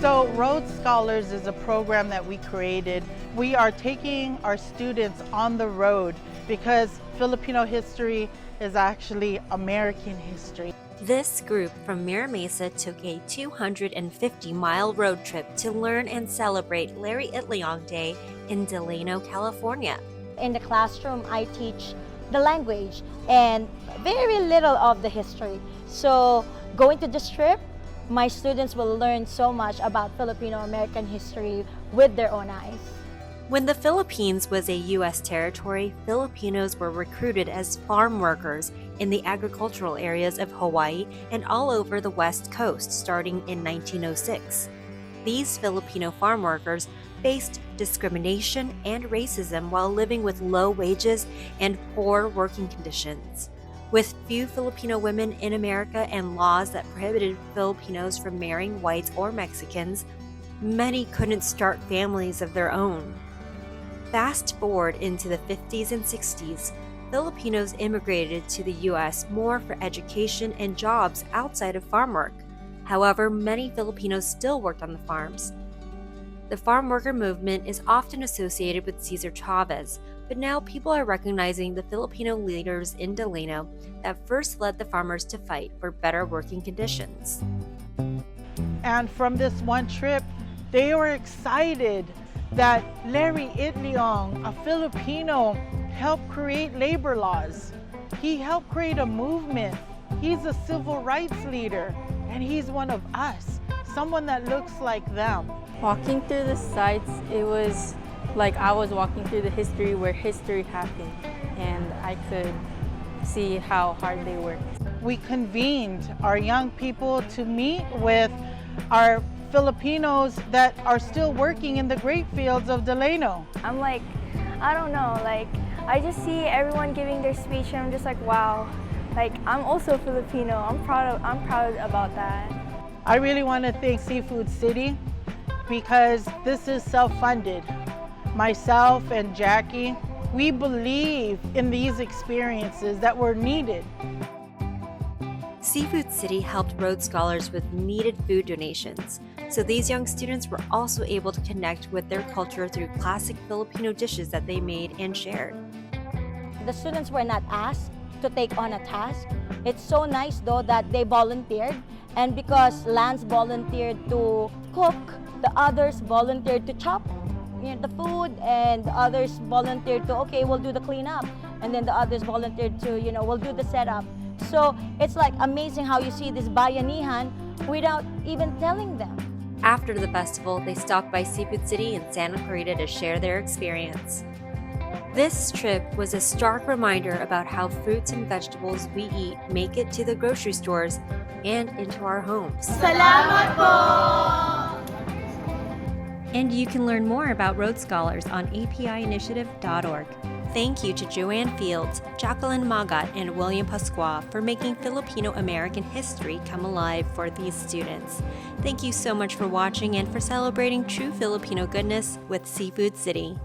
So Road Scholars is a program that we created. We are taking our students on the road because Filipino history is actually American history. This group from Mira Mesa took a 250-mile road trip to learn and celebrate Larry Itliong Day in Delano, California. In the classroom, I teach the language and very little of the history. So going to this trip, my students will learn so much about Filipino American history with their own eyes. When the Philippines was a U.S. territory, Filipinos were recruited as farm workers in the agricultural areas of Hawaii and all over the West Coast starting in 1906. These Filipino farm workers faced discrimination and racism while living with low wages and poor working conditions. With few Filipino women in America and laws that prohibited Filipinos from marrying whites or Mexicans, many couldn't start families of their own. Fast forward into the 50s and 60s, Filipinos immigrated to the U.S. more for education and jobs outside of farm work. However, many Filipinos still worked on the farms. The farm worker movement is often associated with Cesar Chavez, but now people are recognizing the Filipino leaders in Delano that first led the farmers to fight for better working conditions. And from this one trip, they were excited that Larry Itliong, a Filipino, helped create labor laws. He helped create a movement. He's a civil rights leader, and he's one of us, someone that looks like them. Walking through the sites, it was like I was walking through the history where history happened, and I could see how hard they worked. We convened our young people to meet with our Filipinos that are still working in the grape fields of Delano. I'm like, I don't know, like I just see everyone giving their speech and I'm just like, wow, like I'm also Filipino. I'm proud about that. I really want to thank Seafood City because this is self-funded. Myself and Jackie, we believe in these experiences that were needed. Seafood City helped Road Scholars with needed food donations, so these young students were also able to connect with their culture through classic Filipino dishes that they made and shared. The students were not asked to take on a task. It's so nice though that they volunteered, and because Lance volunteered to cook, the others volunteered to chop the food, and the others volunteered to, okay, we'll do the cleanup, and then the others volunteered to, we'll do the setup. So it's like amazing how you see this bayanihan without even telling them. After the festival, they stopped by Seafood City in Santa Clarita to share their experience. This trip was a stark reminder about how fruits and vegetables we eat make it to the grocery stores and into our homes. Salamat po! And you can learn more about Road Scholars on apiinitiative.org. Thank you to JoAnn Fields, Jacquilin Magat, and William Pascua for making Filipino American history come alive for these students. Thank you so much for watching and for celebrating true Filipino goodness with Seafood City.